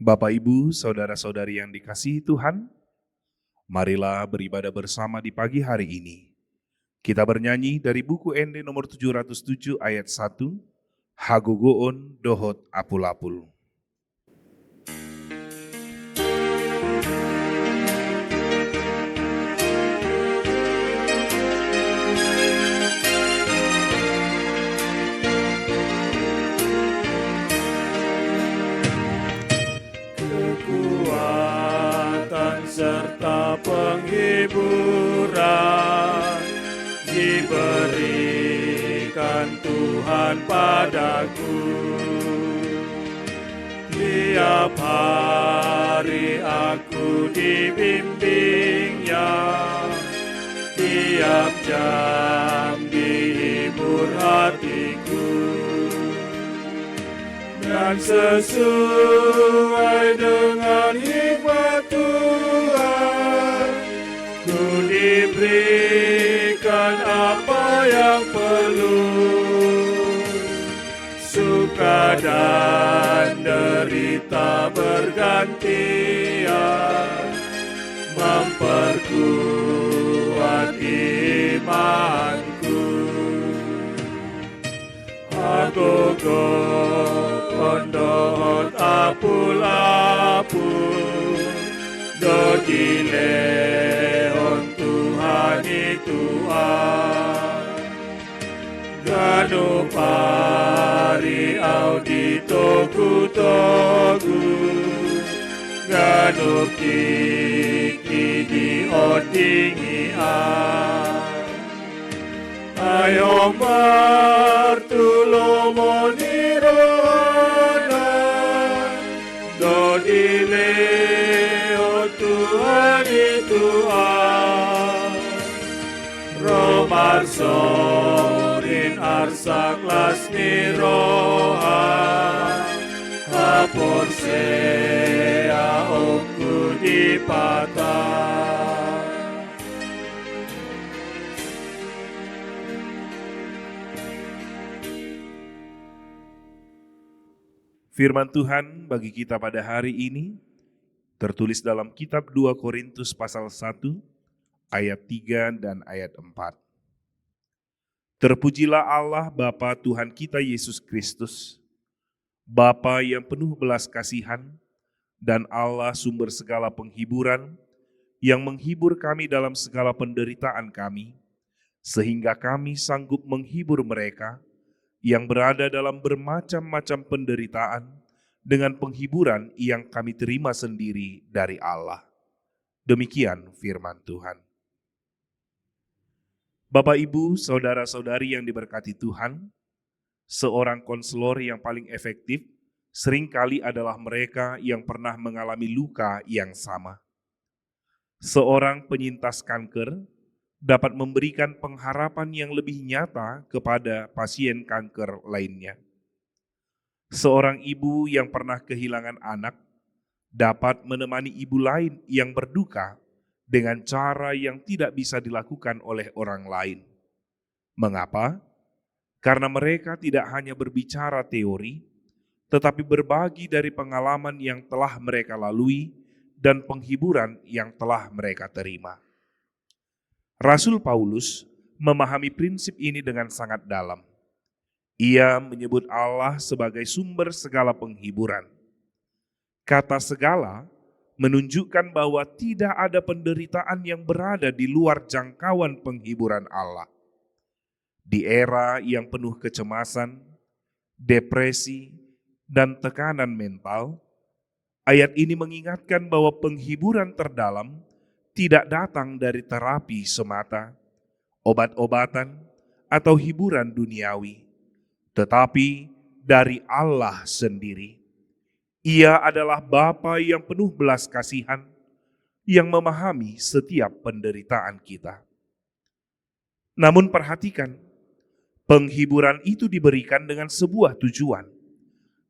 Bapak, Ibu, saudara-saudari yang dikasihi Tuhan, marilah beribadah bersama di pagi hari ini. Kita bernyanyi dari buku ND nomor 707 ayat 1, Hagogoon Dohot Apul-Apul. Kekuatan serta penghiburan diberikan Tuhan padaku. Tiap hari aku dibimbingnya, tiap jam dihibur hatiku. Dan sesuai dengan hikmat Tuhan, ku diberikan apa yang perlu. Suka dan derita bergantian, memperkuat imanku. Hagogo Ondohot apul-apul, dodileon Tuhan itu Ganu pari audito kutogu, ganu kiki di odingi ayo martulo monirona, dodileo Tuhan itu Romar sorin arsak lasni roha, hapor sea oku dipatah. Firman Tuhan bagi kita pada hari ini tertulis dalam kitab 2 Korintus pasal 1 ayat 3 dan ayat 4. Terpujilah Allah Bapa Tuhan kita Yesus Kristus, Bapa yang penuh belas kasihan dan Allah sumber segala penghiburan, yang menghibur kami dalam segala penderitaan kami, sehingga kami sanggup menghibur mereka yang berada dalam bermacam-macam penderitaan dengan penghiburan yang kami terima sendiri dari Allah. Demikian firman Tuhan. Bapak, Ibu, saudara-saudari yang diberkati Tuhan, seorang konselor yang paling efektif seringkali adalah mereka yang pernah mengalami luka yang sama. Seorang penyintas kanker dapat memberikan pengharapan yang lebih nyata kepada pasien kanker lainnya. Seorang ibu yang pernah kehilangan anak dapat menemani ibu lain yang berduka dengan cara yang tidak bisa dilakukan oleh orang lain. Mengapa? Karena mereka tidak hanya berbicara teori, tetapi berbagi dari pengalaman yang telah mereka lalui dan penghiburan yang telah mereka terima. Rasul Paulus memahami prinsip ini dengan sangat dalam. Ia menyebut Allah sebagai sumber segala penghiburan. Kata segala menunjukkan bahwa tidak ada penderitaan yang berada di luar jangkauan penghiburan Allah. Di era yang penuh kecemasan, depresi, dan tekanan mental, ayat ini mengingatkan bahwa penghiburan terdalam tidak datang dari terapi semata, obat-obatan, atau hiburan duniawi, tetapi dari Allah sendiri. Ia adalah Bapa yang penuh belas kasihan, yang memahami setiap penderitaan kita. Namun perhatikan, penghiburan itu diberikan dengan sebuah tujuan,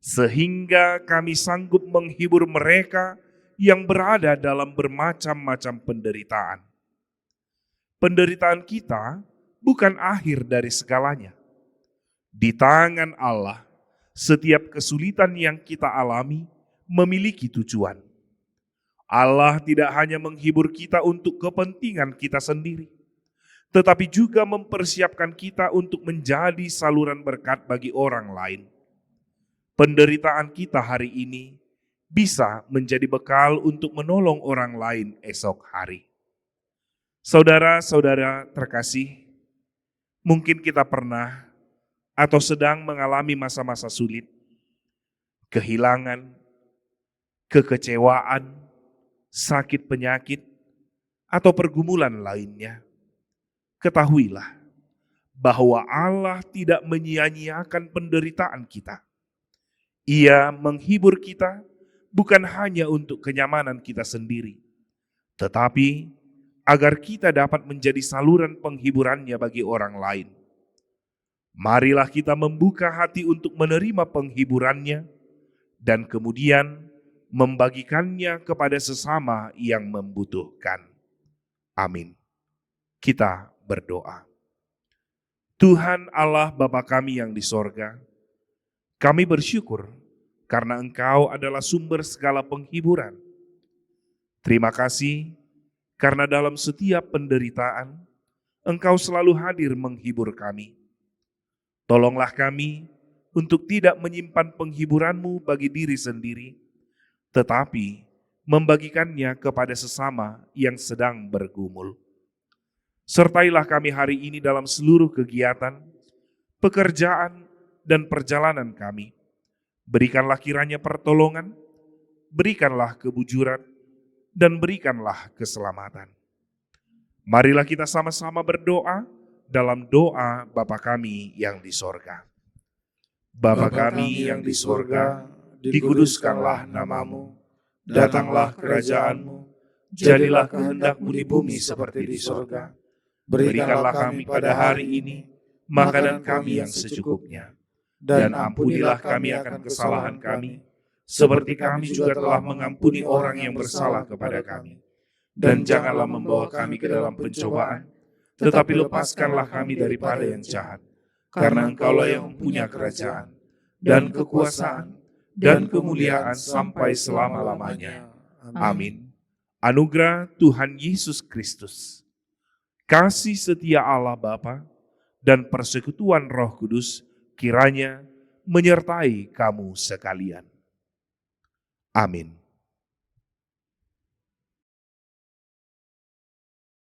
sehingga kami sanggup menghibur mereka yang berada dalam bermacam-macam penderitaan. Penderitaan kita bukan akhir dari segalanya. Di tangan Allah, setiap kesulitan yang kita alami memiliki tujuan. Allah tidak hanya menghibur kita untuk kepentingan kita sendiri, tetapi juga mempersiapkan kita untuk menjadi saluran berkat bagi orang lain. Penderitaan kita hari ini bisa menjadi bekal untuk menolong orang lain esok hari. Saudara-saudara terkasih, mungkin kita pernah atau sedang mengalami masa-masa sulit, kehilangan, kekecewaan, sakit penyakit, atau pergumulan lainnya. Ketahuilah bahwa Allah tidak menyia-nyiakan penderitaan kita. Ia menghibur kita bukan hanya untuk kenyamanan kita sendiri, tetapi agar kita dapat menjadi saluran penghiburannya bagi orang lain. Marilah kita membuka hati untuk menerima penghiburannya dan kemudian membagikannya kepada sesama yang membutuhkan. Amin. Kita berdoa. Tuhan Allah Bapa kami yang di sorga, kami bersyukur karena Engkau adalah sumber segala penghiburan. Terima kasih karena dalam setiap penderitaan, Engkau selalu hadir menghibur kami. Tolonglah kami untuk tidak menyimpan penghiburan-Mu bagi diri sendiri, tetapi membagikannya kepada sesama yang sedang bergumul. Sertailah kami hari ini dalam seluruh kegiatan, pekerjaan, dan perjalanan kami. Berikanlah kiranya pertolongan, berikanlah kebujuran, dan berikanlah keselamatan. Marilah kita sama-sama berdoa dalam doa Bapa kami yang di sorga. Bapa kami yang di sorga, dikuduskanlah namamu, datanglah kerajaanmu, jadilah kehendak-Mu di bumi seperti di sorga. Berikanlah kami pada hari ini makanan kami yang secukupnya, dan ampunilah kami akan kesalahan kami, seperti kami juga telah mengampuni orang yang bersalah kepada kami. Dan janganlah membawa kami ke dalam pencobaan, tetapi lepaskanlah kami daripada yang jahat, karena Engkaulah yang punya kerajaan, dan kekuasaan, dan kemuliaan sampai selama-lamanya. Amin. Anugerah Tuhan Yesus Kristus, kasih setia Allah Bapa, dan persekutuan Roh Kudus kiranya menyertai kamu sekalian. Amin.